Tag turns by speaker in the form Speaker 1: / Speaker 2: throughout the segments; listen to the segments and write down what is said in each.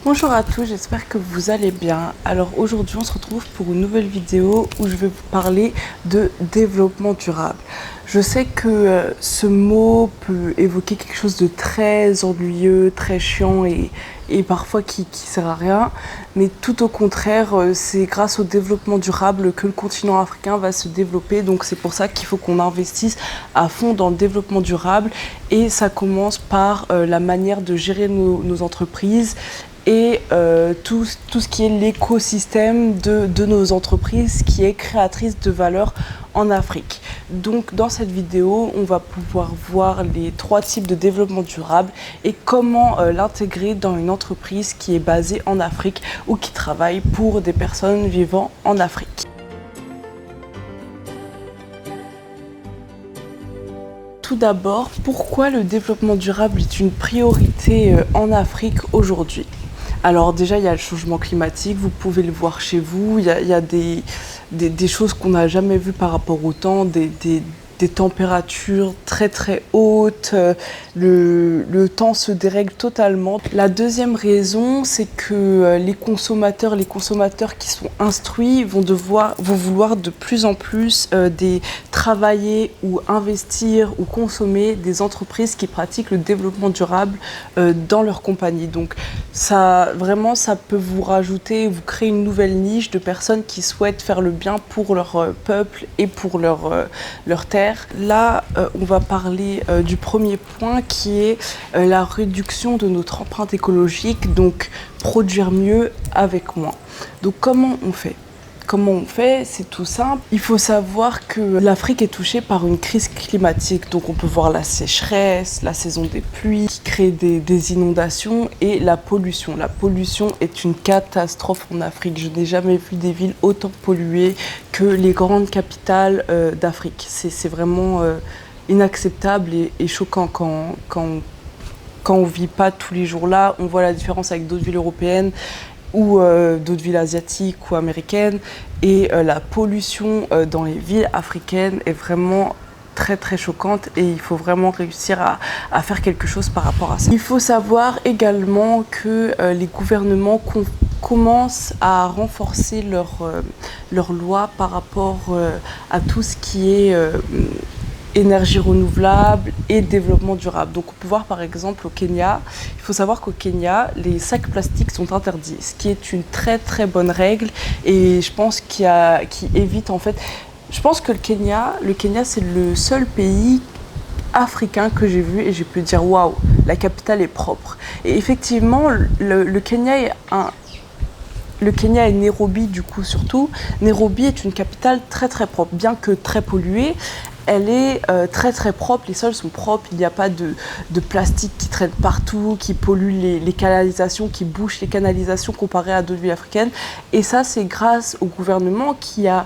Speaker 1: Bonjour à tous, j'espère que vous allez bien. Alors aujourd'hui on se retrouve pour une nouvelle vidéo où je vais vous parler de développement durable. Je sais que ce mot peut évoquer quelque chose de très ennuyeux, très chiant et parfois qui sert à rien, mais tout au contraire, c'est grâce au développement durable que le continent africain va se développer. Donc c'est pour ça qu'il faut qu'on investisse à fond dans le développement durable et ça commence par la manière de gérer nos entreprises et tout ce qui est l'écosystème de nos entreprises qui est créatrice de valeur en Afrique. Donc dans cette vidéo, on va pouvoir voir les 3 types de développement durable et comment l'intégrer dans une entreprise qui est basée en Afrique ou qui travaille pour des personnes vivant en Afrique. Tout d'abord, pourquoi le développement durable est une priorité en Afrique aujourd'hui ? Alors déjà, il y a le changement climatique, vous pouvez le voir chez vous, il y a des choses qu'on n'a jamais vues par rapport au temps, des températures très très hautes, le temps se dérègle totalement. La deuxième raison, c'est que les consommateurs qui sont instruits vont vouloir de plus en plus travailler ou investir ou consommer des entreprises qui pratiquent le développement durable dans leur compagnie. Donc ça peut vous rajouter, vous créer une nouvelle niche de personnes qui souhaitent faire le bien pour leur peuple et pour leur terre. Là, on va parler du premier point qui est la réduction de notre empreinte écologique, donc produire mieux avec moins. Donc comment on fait ? C'est tout simple. Il faut savoir que l'Afrique est touchée par une crise climatique. Donc on peut voir la sécheresse, la saison des pluies qui crée des inondations et la pollution. La pollution est une catastrophe en Afrique. Je n'ai jamais vu des villes autant polluées que les grandes capitales d'Afrique. C'est vraiment inacceptable et choquant quand on ne vit pas tous les jours là. On voit la différence avec d'autres villes européennes ou d'autres villes asiatiques ou américaines. Et la pollution dans les villes africaines est vraiment très très choquante et il faut vraiment réussir à faire quelque chose par rapport à ça. Il faut savoir également que les gouvernements commencent à renforcer leurs lois par rapport à tout ce qui est énergie renouvelable et développement durable. Donc on peut voir par exemple au Kenya, il faut savoir qu'au Kenya, les sacs plastiques sont interdits, ce qui est une très très bonne règle et je pense qui évite en fait, je pense que le Kenya c'est le seul pays africain que j'ai vu et j'ai pu dire waouh, la capitale est propre. Et effectivement, le Kenya est Nairobi du coup surtout. Nairobi est une capitale très très propre, bien que très polluée. Elle est très très propre, les sols sont propres, il n'y a pas de plastique qui traîne partout, qui pollue les canalisations, qui bouche les canalisations comparé à d'autres villes africaines. Et ça, c'est grâce au gouvernement qui a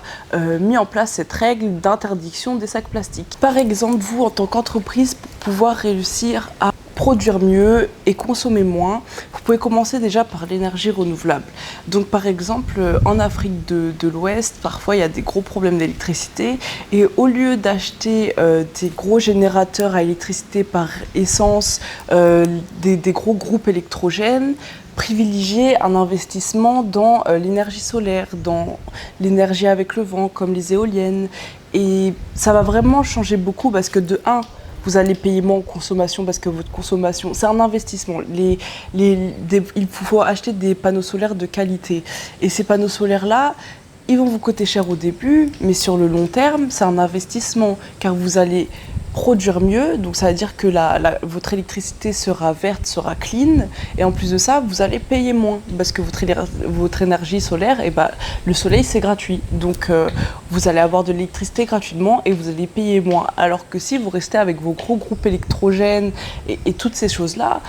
Speaker 1: mis en place cette règle d'interdiction des sacs plastiques. Par exemple, vous, en tant qu'entreprise, pour pouvoir réussir à produire mieux et consommer moins, vous pouvez commencer déjà par l'énergie renouvelable. Donc par exemple, en Afrique de l'Ouest, parfois il y a des gros problèmes d'électricité et au lieu d'acheter des gros générateurs à électricité par essence, des gros groupes électrogènes, privilégier un investissement dans l'énergie solaire, dans l'énergie avec le vent, comme les éoliennes. Et ça va vraiment changer beaucoup parce que de 1, vous allez payer moins en consommation parce que votre consommation, c'est un investissement. Il faut acheter des panneaux solaires de qualité. Et ces panneaux solaires-là, ils vont vous coûter cher au début, mais sur le long terme, c'est un investissement car vous allez produire mieux, donc ça veut dire que votre électricité sera verte, sera clean, et en plus de ça, vous allez payer moins, parce que votre énergie solaire, le soleil c'est gratuit, donc vous allez avoir de l'électricité gratuitement et vous allez payer moins, alors que si vous restez avec vos gros groupes électrogènes et toutes ces choses-là,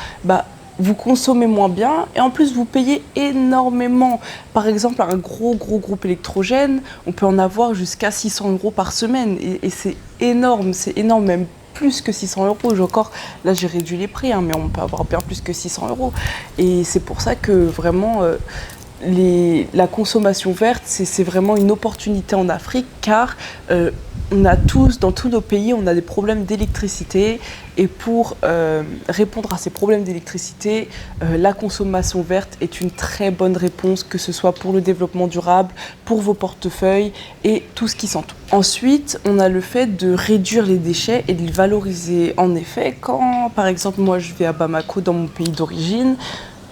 Speaker 1: vous consommez moins bien et en plus vous payez énormément. Par exemple, un gros groupe électrogène, on peut en avoir jusqu'à 600 € par semaine et c'est énorme, même plus que 600 €. Là j'ai réduit les prix, mais on peut avoir bien plus que 600 €. Et c'est pour ça que vraiment la consommation verte, c'est vraiment une opportunité en Afrique car On a tous, dans tous nos pays, on a des problèmes d'électricité et pour répondre à ces problèmes d'électricité, la consommation verte est une très bonne réponse, que ce soit pour le développement durable, pour vos portefeuilles et tout ce qui s'entoure. Ensuite, on a le fait de réduire les déchets et de les valoriser. En effet, quand par exemple moi je vais à Bamako, dans mon pays d'origine,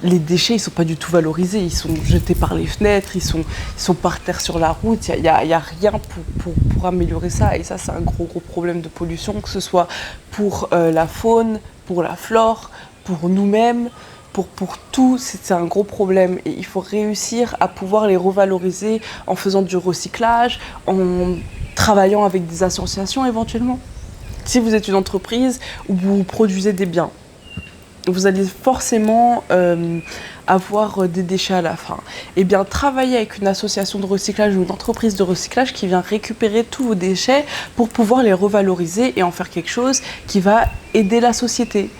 Speaker 1: les déchets, ils sont pas du tout valorisés, ils sont jetés par les fenêtres, ils sont par terre sur la route, il y a rien pour améliorer ça. Et ça, c'est un gros problème de pollution, que ce soit pour la faune, pour la flore, pour nous-mêmes, pour tout, c'est un gros problème. Et il faut réussir à pouvoir les revaloriser en faisant du recyclage, en travaillant avec des associations éventuellement. Si vous êtes une entreprise où vous produisez des biens, vous allez forcément avoir des déchets à la fin. Eh bien, travaillez avec une association de recyclage ou une entreprise de recyclage qui vient récupérer tous vos déchets pour pouvoir les revaloriser et en faire quelque chose qui va aider la société.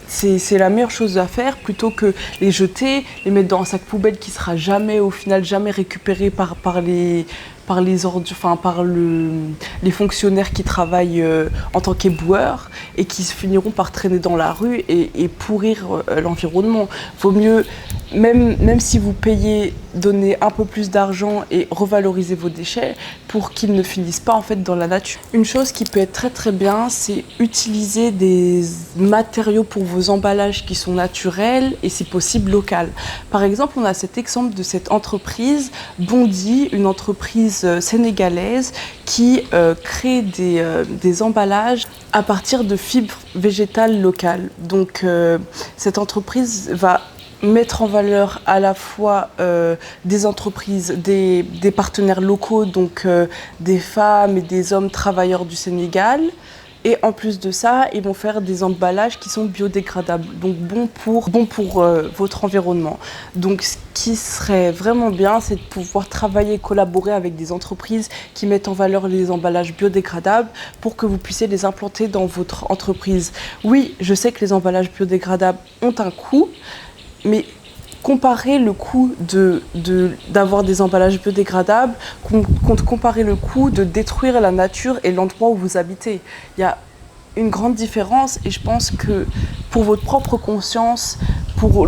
Speaker 1: C'est la meilleure chose à faire plutôt que les jeter, les mettre dans un sac poubelle qui sera jamais, au final, jamais récupéré par les fonctionnaires qui travaillent en tant qu'éboueurs et qui finiront par traîner dans la rue et pourrir l'environnement. Vaut mieux, même si vous payez, donner un peu plus d'argent et revaloriser vos déchets pour qu'ils ne finissent pas en fait dans la nature. Une chose qui peut être très très bien, c'est utiliser des matériaux pour vos emballages qui sont naturels et si possible locaux. Par exemple, on a cet exemple de cette entreprise Bondi, une entreprise sénégalaise qui crée des emballages à partir de fibres végétales locales. Donc cette entreprise va mettre en valeur à la fois des entreprises, des partenaires locaux, donc des femmes et des hommes travailleurs du Sénégal. Et en plus de ça, ils vont faire des emballages qui sont biodégradables, donc bons pour votre environnement. Donc ce qui serait vraiment bien, c'est de pouvoir travailler et collaborer avec des entreprises qui mettent en valeur les emballages biodégradables pour que vous puissiez les implanter dans votre entreprise. Oui, je sais que les emballages biodégradables ont un coût, mais comparer le coût d'avoir des emballages biodégradables, comparer le coût de détruire la nature et l'endroit où vous habitez. Il y a une grande différence et je pense que pour votre propre conscience, pour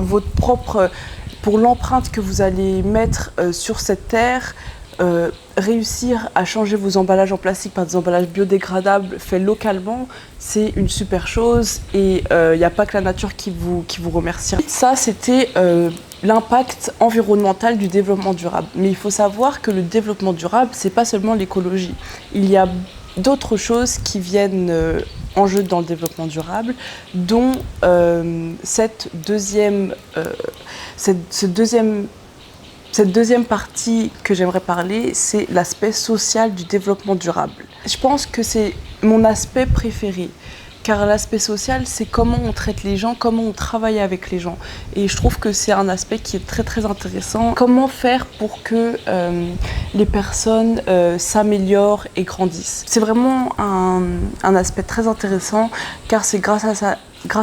Speaker 1: l'empreinte que vous allez mettre sur cette terre, réussir à changer vos emballages en plastique par des emballages biodégradables faits localement, c'est une super chose et il n'y a pas que la nature qui vous remercie. Ça, c'était l'impact environnemental du développement durable. Mais il faut savoir que le développement durable, c'est pas seulement l'écologie. Il y a d'autres choses qui viennent en jeu dans le développement durable, dont cette deuxième partie que j'aimerais parler, c'est l'aspect social du développement durable. Je pense que c'est mon aspect préféré, car l'aspect social, c'est comment on traite les gens, comment on travaille avec les gens. Et je trouve que c'est un aspect qui est très très intéressant. Comment faire pour que les personnes s'améliorent et grandissent. C'est vraiment un aspect très intéressant, car c'est grâce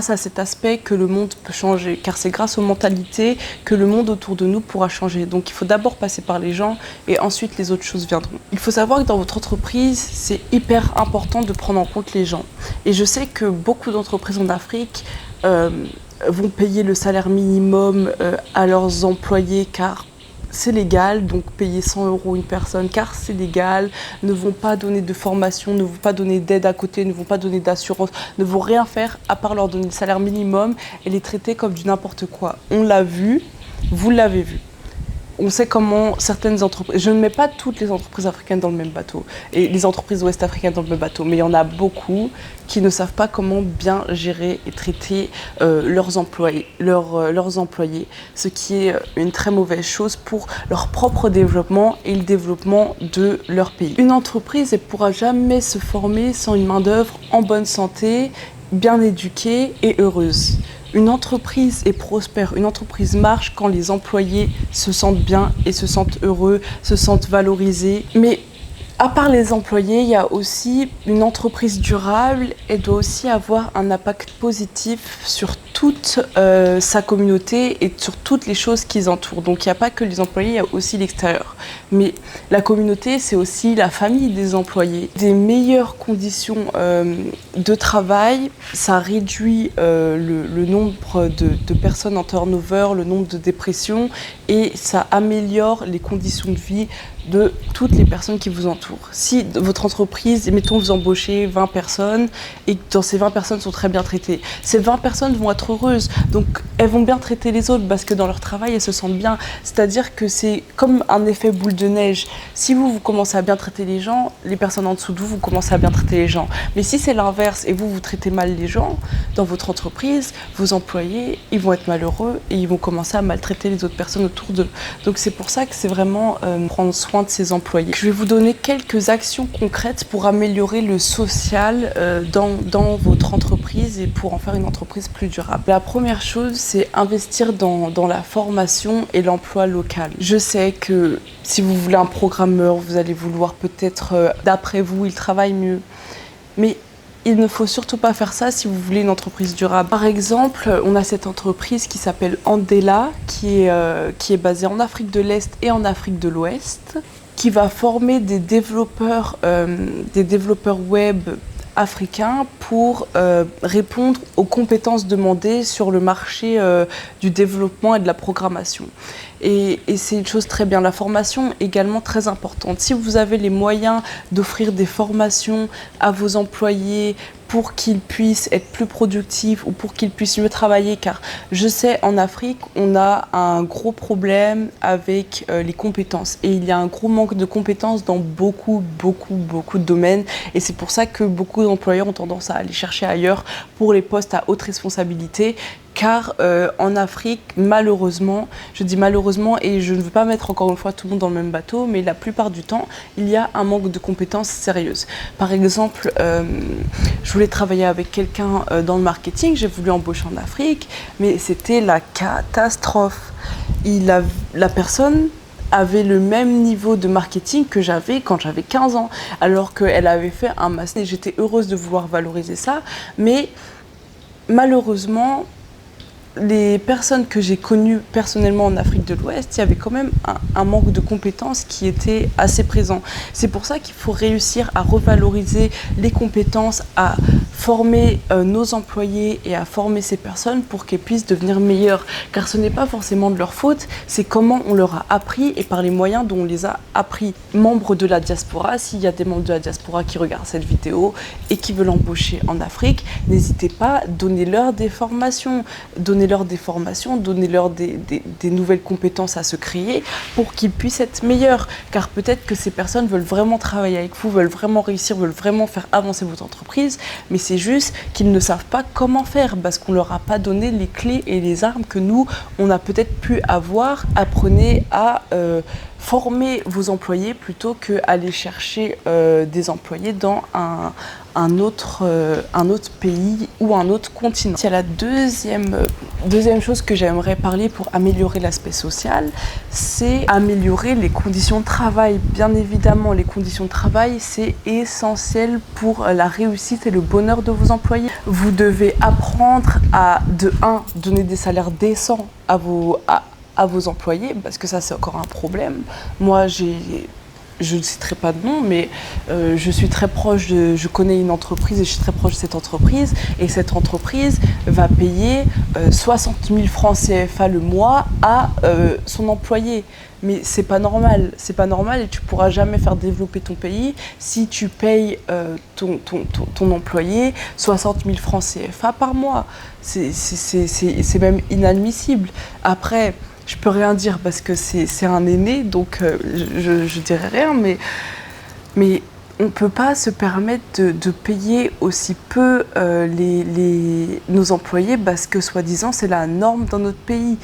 Speaker 1: à cet aspect que le monde peut changer, car c'est grâce aux mentalités que le monde autour de nous pourra changer. Donc il faut d'abord passer par les gens et ensuite les autres choses viendront. Il faut savoir que dans votre entreprise, c'est hyper important de prendre en compte les gens. Et je sais que beaucoup d'entreprises en Afrique vont payer le salaire minimum à leurs employés car c'est légal, donc payer 100 € une personne car c'est légal, ne vont pas donner de formation, ne vont pas donner d'aide à côté, ne vont pas donner d'assurance, ne vont rien faire à part leur donner le salaire minimum et les traiter comme du n'importe quoi. On l'a vu, vous l'avez vu. On sait comment certaines entreprises, je ne mets pas toutes les entreprises africaines dans le même bateau et les entreprises ouest-africaines dans le même bateau, mais il y en a beaucoup qui ne savent pas comment bien gérer et traiter leurs employés, ce qui est une très mauvaise chose pour leur propre développement et le développement de leur pays. Une entreprise ne pourra jamais se former sans une main-d'œuvre en bonne santé, bien éduquée et heureuse. Une entreprise est prospère, une entreprise marche quand les employés se sentent bien et se sentent heureux, se sentent valorisés. Mais À part les employés, il y a aussi une entreprise durable. Elle doit aussi avoir un impact positif sur toute sa communauté et sur toutes les choses qui les entourent. Donc il n'y a pas que les employés, il y a aussi l'extérieur. Mais la communauté, c'est aussi la famille des employés. Des meilleures conditions de travail, ça réduit le nombre de personnes en turnover, le nombre de dépressions, et ça améliore les conditions de vie de toutes les personnes qui vous entourent. Si votre entreprise, mettons vous embauchez 20 personnes et que dans ces 20 personnes sont très bien traitées, ces 20 personnes vont être heureuses, donc elles vont bien traiter les autres parce que dans leur travail elles se sentent bien. C'est-à-dire que c'est comme un effet boule de neige. Si vous commencez à bien traiter les gens, les personnes en dessous de vous commencez à bien traiter les gens. Mais si c'est l'inverse et vous traitez mal les gens dans votre entreprise, vos employés, ils vont être malheureux et ils vont commencer à maltraiter les autres personnes autour d'eux. Donc c'est pour ça que c'est vraiment prendre soin de ses employés. Je vais vous donner quelques actions concrètes pour améliorer le social dans votre entreprise et pour en faire une entreprise plus durable. La première chose, c'est investir dans la formation et l'emploi local. Je sais que si vous voulez un programmeur, vous allez vouloir peut-être, d'après vous, il travaille mieux. Mais il ne faut surtout pas faire ça si vous voulez une entreprise durable. Par exemple, on a cette entreprise qui s'appelle Andela, qui est basée en Afrique de l'Est et en Afrique de l'Ouest, qui va former des développeurs web africains pour répondre aux compétences demandées sur le marché du développement et de la programmation. Et c'est une chose très bien. La formation est également très importante. Si vous avez les moyens d'offrir des formations à vos employés pour qu'ils puissent être plus productifs ou pour qu'ils puissent mieux travailler, car je sais en Afrique, on a un gros problème avec les compétences et il y a un gros manque de compétences dans beaucoup de domaines, et c'est pour ça que beaucoup d'employeurs ont tendance à aller chercher ailleurs pour les postes à haute responsabilité. Car en Afrique, malheureusement, je dis malheureusement et je ne veux pas mettre encore une fois tout le monde dans le même bateau, mais la plupart du temps, il y a un manque de compétences sérieuses. Par exemple, je voulais travailler avec quelqu'un dans le marketing, j'ai voulu embaucher en Afrique, mais c'était la catastrophe. La personne avait le même niveau de marketing que j'avais quand j'avais 15 ans, alors qu'elle avait fait un master. Et j'étais heureuse de vouloir valoriser ça, mais malheureusement, les personnes que j'ai connues personnellement en Afrique de l'Ouest, il y avait quand même un manque de compétences qui était assez présent. C'est pour ça qu'il faut réussir à revaloriser les compétences, à former nos employés et à former ces personnes pour qu'elles puissent devenir meilleures. Car ce n'est pas forcément de leur faute, c'est comment on leur a appris et par les moyens dont on les a appris. Membres de la diaspora, s'il y a des membres de la diaspora qui regardent cette vidéo et qui veulent embaucher en Afrique, n'hésitez pas, donnez-leur des formations, donnez-leur des nouvelles compétences à se créer pour qu'ils puissent être meilleurs. Car peut-être que ces personnes veulent vraiment travailler avec vous, veulent vraiment réussir, veulent vraiment faire avancer votre entreprise, mais c'est juste qu'ils ne savent pas comment faire parce qu'on ne leur a pas donné les clés et les armes que nous, on a peut-être pu avoir. Apprenez à former vos employés plutôt qu'aller chercher des employés dans un autre pays ou un autre continent. Il y a la deuxième chose que j'aimerais parler pour améliorer l'aspect social, c'est améliorer les conditions de travail. Bien évidemment, les conditions de travail, c'est essentiel pour la réussite et le bonheur de vos employés. Vous devez apprendre à, de 1, donner des salaires décents à vos employés, parce que ça, c'est encore un problème. Moi, je ne citerai pas de nom, mais je connais une entreprise et je suis très proche de cette entreprise. Et cette entreprise va payer 60 000 francs CFA le mois à son employé. Mais c'est pas normal et tu pourras jamais faire développer ton pays si tu payes ton employé 60 000 francs CFA par mois. C'est même inadmissible. Après, je peux rien dire parce que c'est un aîné, donc je dirais rien, mais on ne peut pas se permettre de payer aussi peu nos employés parce que, soi-disant, c'est la norme dans notre pays.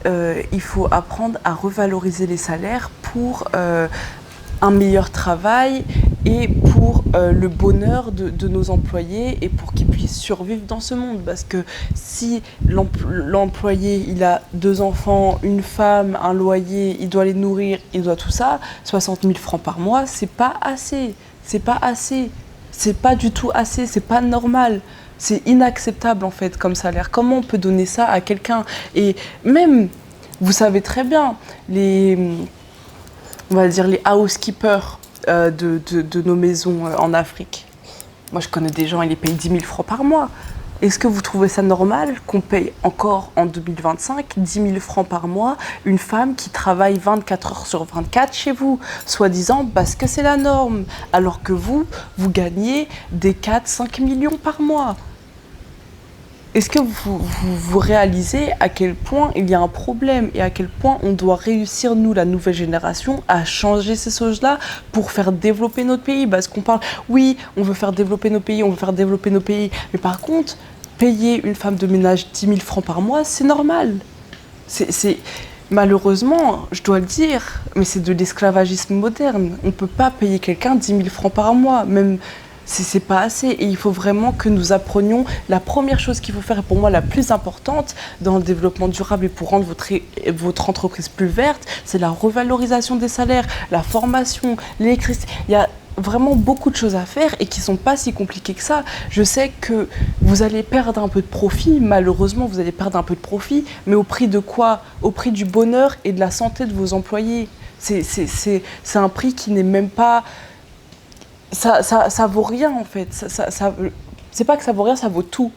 Speaker 1: Il faut apprendre à revaloriser les salaires pour un meilleur travail et pour le bonheur de nos employés et pour qu'ils puissent qui survivent dans ce monde. Parce que si l'employé, il a 2 enfants, une femme, un loyer, il doit les nourrir, il doit tout ça, 60 000 francs par mois, c'est pas assez. C'est pas assez. C'est pas du tout assez, c'est pas normal. C'est inacceptable en fait comme salaire. Comment on peut donner ça à quelqu'un? Et même, vous savez très bien, on va dire les housekeepers de nos maisons en Afrique. Moi, je connais des gens, ils les payent 10 000 francs par mois. Est-ce que vous trouvez ça normal qu'on paye encore en 2025 10 000 francs par mois une femme qui travaille 24 heures sur 24 chez vous, soi-disant parce que c'est la norme, alors que vous gagnez des 4-5 millions par mois? Est-ce que vous réalisez à quel point il y a un problème et à quel point on doit réussir, nous, la nouvelle génération, à changer ces choses-là pour faire développer notre pays? Parce qu'on parle, oui, on veut faire développer nos pays, on veut faire développer nos pays, mais par contre, payer une femme de ménage 10 000 francs par mois, c'est normal. Malheureusement, je dois le dire, mais c'est de l'esclavagisme moderne. On ne peut pas payer quelqu'un 10 000 francs par mois, même... C'est pas assez et il faut vraiment que nous apprenions. La première chose qu'il faut faire, et pour moi la plus importante dans le développement durable et pour rendre votre entreprise plus verte, c'est la revalorisation des salaires, la formation, l'électricité. Il y a vraiment beaucoup de choses à faire et qui sont pas si compliquées que ça. Je sais que vous allez perdre un peu de profit, malheureusement vous allez perdre un peu de profit, mais au prix de quoi? Au prix du bonheur et de la santé de vos employés. C'est un prix qui n'est même pas... Ça vaut rien en fait. C'est pas que ça vaut rien, ça vaut tout.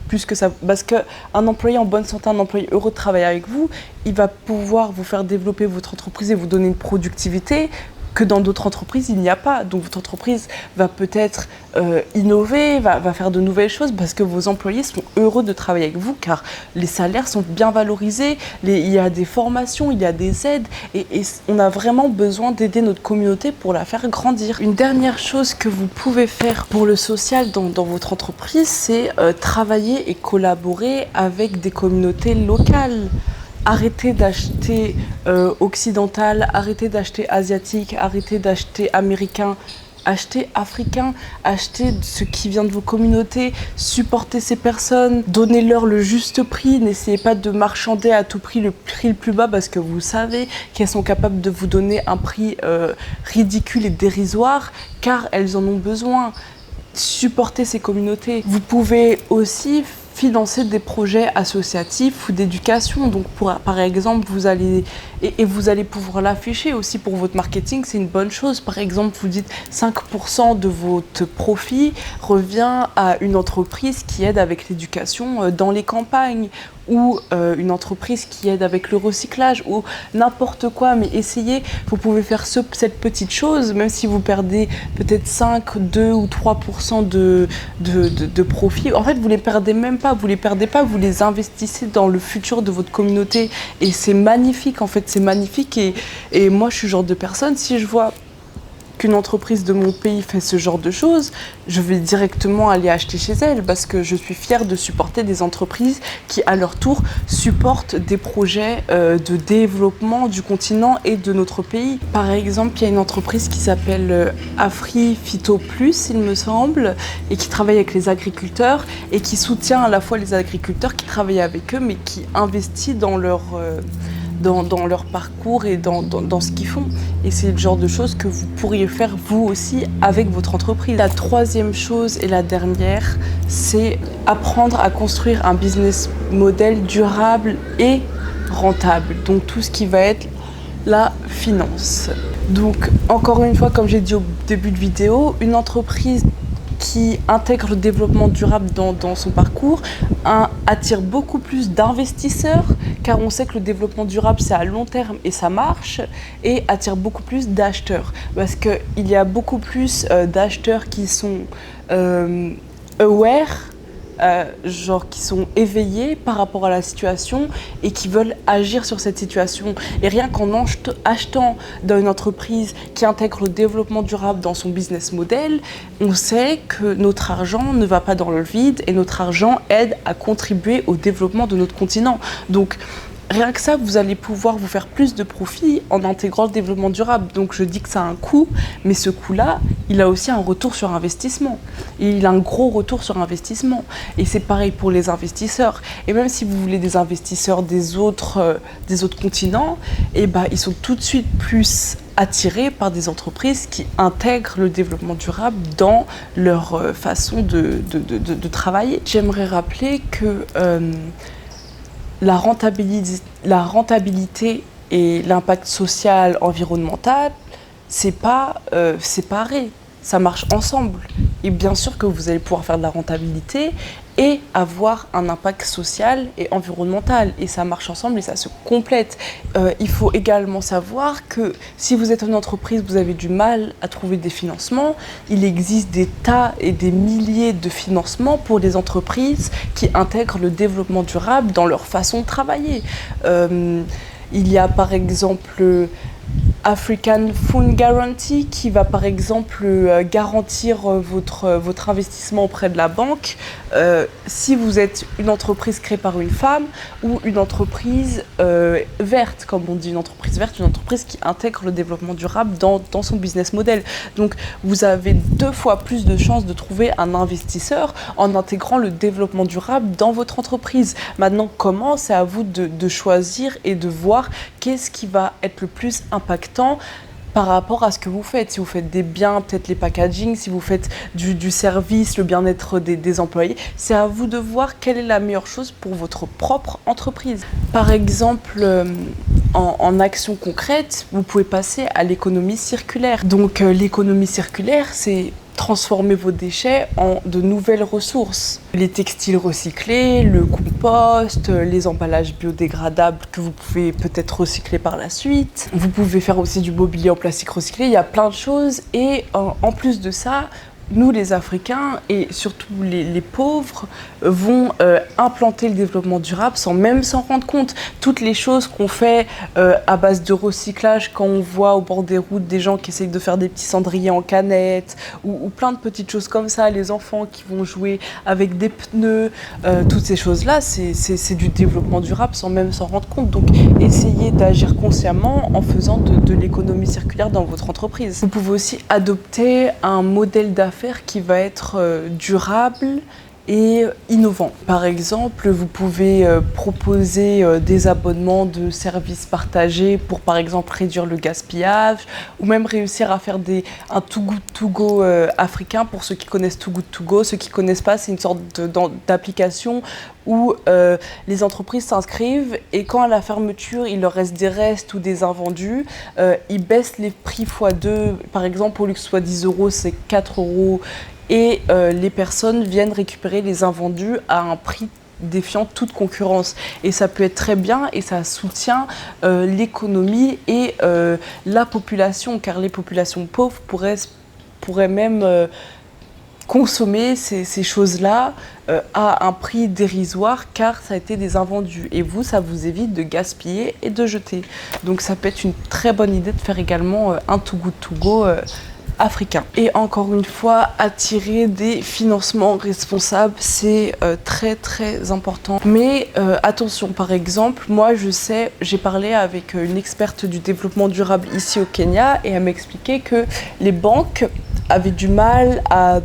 Speaker 1: Plus que ça, parce qu'un employé en bonne santé, un employé heureux de travailler avec vous, il va pouvoir vous faire développer votre entreprise et vous donner une productivité que dans d'autres entreprises, il n'y a pas. Donc votre entreprise va peut-être innover, va faire de nouvelles choses parce que vos employés sont heureux de travailler avec vous car les salaires sont bien valorisés, il y a des formations, il y a des aides et on a vraiment besoin d'aider notre communauté pour la faire grandir. Une dernière chose que vous pouvez faire pour le social dans votre entreprise, c'est travailler et collaborer avec des communautés locales. Arrêtez d'acheter occidental, arrêtez d'acheter asiatique, arrêtez d'acheter américain, achetez africain, achetez ce qui vient de vos communautés, supportez ces personnes, donnez-leur le juste prix, n'essayez pas de marchander à tout prix le plus bas parce que vous savez qu'elles sont capables de vous donner un prix ridicule et dérisoire car elles en ont besoin. Supportez ces communautés. Vous pouvez aussi financer des projets associatifs ou d'éducation. Donc, par exemple, vous allez pouvoir l'afficher aussi pour votre marketing, c'est une bonne chose. Par exemple, vous dites 5% de votre profit revient à une entreprise qui aide avec l'éducation dans les campagnes ou une entreprise qui aide avec le recyclage ou n'importe quoi, mais essayez, vous pouvez faire cette petite chose, même si vous perdez peut-être 5, 2 ou 3% de profit. En fait, vous les perdez même pas, vous les investissez dans le futur de votre communauté et c'est magnifique en fait, c'est magnifique et moi je suis le genre de personne, si je vois qu'une entreprise de mon pays fait ce genre de choses, je vais directement aller acheter chez elle parce que je suis fière de supporter des entreprises qui, à leur tour, supportent des projets de développement du continent et de notre pays. Par exemple, il y a une entreprise qui s'appelle Afri Phyto Plus, il me semble, et qui travaille avec les agriculteurs et qui soutient à la fois les agriculteurs qui travaillent avec eux, mais qui investit dans leur parcours et dans ce qu'ils font. Et c'est le genre de choses que vous pourriez faire vous aussi avec votre entreprise. La troisième chose et la dernière, c'est apprendre à construire un business model durable et rentable. Donc tout ce qui va être la finance. Donc encore une fois, comme j'ai dit au début de vidéo, une entreprise qui intègre le développement durable dans son parcours attire beaucoup plus d'investisseurs car on sait que le développement durable c'est à long terme et ça marche et attire beaucoup plus d'acheteurs parce qu'il y a beaucoup plus d'acheteurs qui sont aware, qui sont éveillés par rapport à la situation et qui veulent agir sur cette situation. Et rien qu'en achetant dans une entreprise qui intègre le développement durable dans son business model, on sait que notre argent ne va pas dans le vide et notre argent aide à contribuer au développement de notre continent. Donc, rien que ça, vous allez pouvoir vous faire plus de profit en intégrant le développement durable. Donc je dis que ça a un coût, mais ce coût-là, il a aussi un retour sur investissement. Et il a un gros retour sur investissement. Et c'est pareil pour les investisseurs. Et même si vous voulez des investisseurs des autres continents, eh ben, ils sont tout de suite plus attirés par des entreprises qui intègrent le développement durable dans leur façon de travailler. J'aimerais rappeler que la rentabilité et l'impact social, environnemental, c'est pas séparé, ça marche ensemble. Et bien sûr que vous allez pouvoir faire de la rentabilité et avoir un impact social et environnemental. Et ça marche ensemble et ça se complète. Il faut également savoir que si vous êtes une entreprise, vous avez du mal à trouver des financements, il existe des tas et des milliers de financements pour les entreprises qui intègrent le développement durable dans leur façon de travailler. Il y a par exemple African Fund Guarantee qui va par exemple garantir votre investissement auprès de la banque si vous êtes une entreprise créée par une femme ou une entreprise verte, comme on dit, une entreprise verte, une entreprise qui intègre le développement durable dans son business model. Donc vous avez 2 fois plus de chances de trouver un investisseur en intégrant le développement durable dans votre entreprise. Maintenant, comment? C'est à vous de choisir et de voir qu'est-ce qui va être le plus impactant par rapport à ce que vous faites. Si vous faites des biens, peut-être les packaging, si vous faites du service, le bien-être des employés, c'est à vous de voir quelle est la meilleure chose pour votre propre entreprise. Par exemple, en action concrète, vous pouvez passer à l'économie circulaire. Donc l'économie circulaire, c'est transformer vos déchets en de nouvelles ressources. Les textiles recyclés, le compost, les emballages biodégradables que vous pouvez peut-être recycler par la suite. Vous pouvez faire aussi du mobilier en plastique recyclé, il y a plein de choses. Et en plus de ça, nous les Africains et surtout les pauvres vont implanter le développement durable sans même s'en rendre compte. Toutes les choses qu'on fait à base de recyclage, quand on voit au bord des routes des gens qui essayent de faire des petits cendriers en canette ou plein de petites choses comme ça, les enfants qui vont jouer avec des pneus, toutes ces choses-là, c'est du développement durable sans même s'en rendre compte. Donc essayez d'agir consciemment en faisant de l'économie circulaire dans votre entreprise. Vous pouvez aussi adopter un modèle d'affaires qui va être durable et innovant. Par exemple, vous pouvez proposer des abonnements de services partagés pour par exemple réduire le gaspillage ou même réussir à faire un Too Good To Go africain pour ceux qui connaissent Too Good To Go. Ceux qui ne connaissent pas, c'est une sorte d'application où les entreprises s'inscrivent et quand à la fermeture il leur reste des restes ou des invendus, ils baissent les prix x2. Par exemple, au lieu que ce soit 10 €, c'est 4 € et les personnes viennent récupérer les invendus à un prix défiant toute concurrence. Et ça peut être très bien et ça soutient l'économie et la population, car les populations pauvres pourraient même consommer ces choses-là à un prix dérisoire car ça a été des invendus. Et vous, ça vous évite de gaspiller et de jeter. Donc ça peut être une très bonne idée de faire également un Too Good To Go africain. Et encore une fois, attirer des financements responsables, c'est très très important. Mais attention, par exemple, moi je sais, j'ai parlé avec une experte du développement durable ici au Kenya et elle m'expliquait que les banques avaient du mal à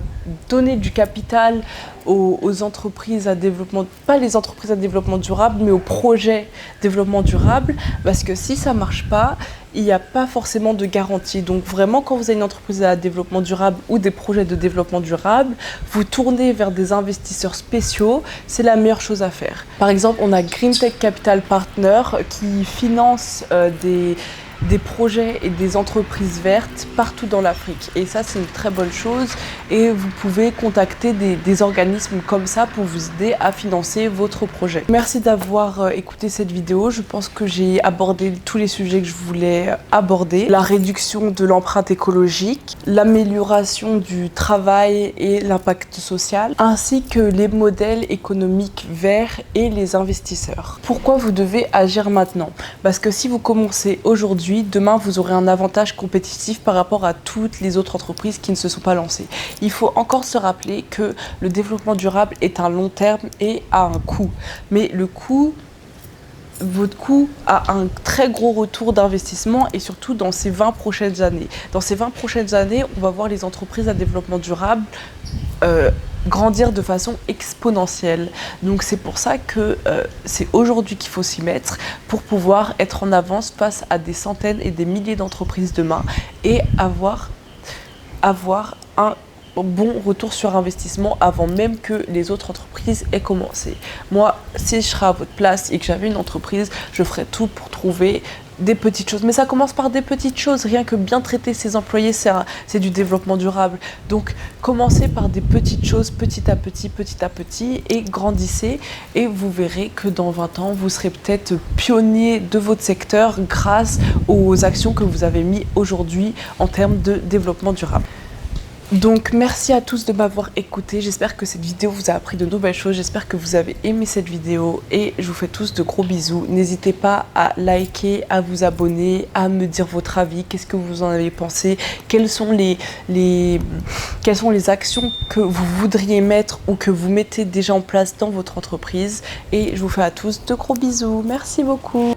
Speaker 1: donner du capital aux entreprises à développement, pas les entreprises à développement durable, mais aux projets développement durable, parce que si ça marche pas, il n'y a pas forcément de garantie. Donc vraiment, quand vous avez une entreprise à développement durable ou des projets de développement durable, vous tournez vers des investisseurs spéciaux, c'est la meilleure chose à faire. Par exemple, on a Green Tech Capital Partner qui finance des projets et des entreprises vertes partout dans l'Afrique. Et ça, c'est une très bonne chose. Et vous pouvez contacter des organismes comme ça pour vous aider à financer votre projet. Merci d'avoir écouté cette vidéo. Je pense que j'ai abordé tous les sujets que je voulais aborder. La réduction de l'empreinte écologique, l'amélioration du travail et l'impact social, ainsi que les modèles économiques verts et les investisseurs. Pourquoi vous devez agir maintenant? Parce que si vous commencez aujourd'hui, demain vous aurez un avantage compétitif par rapport à toutes les autres entreprises qui ne se sont pas lancées. Il faut encore se rappeler que le développement durable est un long terme et a un coût. Mais le coût votre coût a un très gros retour d'investissement et surtout dans ces 20 prochaines années. Dans ces 20 prochaines années, on va voir les entreprises à développement durable grandir de façon exponentielle. Donc c'est pour ça que c'est aujourd'hui qu'il faut s'y mettre pour pouvoir être en avance face à des centaines et des milliers d'entreprises demain et avoir un bon retour sur investissement avant même que les autres entreprises aient commencé. Moi, si je serais à votre place et que j'avais une entreprise, je ferais tout pour trouver des petites choses. Mais ça commence par des petites choses. Rien que bien traiter ses employés, c'est du développement durable. Donc, commencez par des petites choses, petit à petit, et grandissez. Et vous verrez que dans 20 ans, vous serez peut-être pionnier de votre secteur grâce aux actions que vous avez mises aujourd'hui en termes de développement durable. Donc merci à tous de m'avoir écouté, j'espère que cette vidéo vous a appris de nouvelles choses, j'espère que vous avez aimé cette vidéo et je vous fais tous de gros bisous. N'hésitez pas à liker, à vous abonner, à me dire votre avis, qu'est-ce que vous en avez pensé, quelles sont les actions que vous voudriez mettre ou que vous mettez déjà en place dans votre entreprise et je vous fais à tous de gros bisous, merci beaucoup.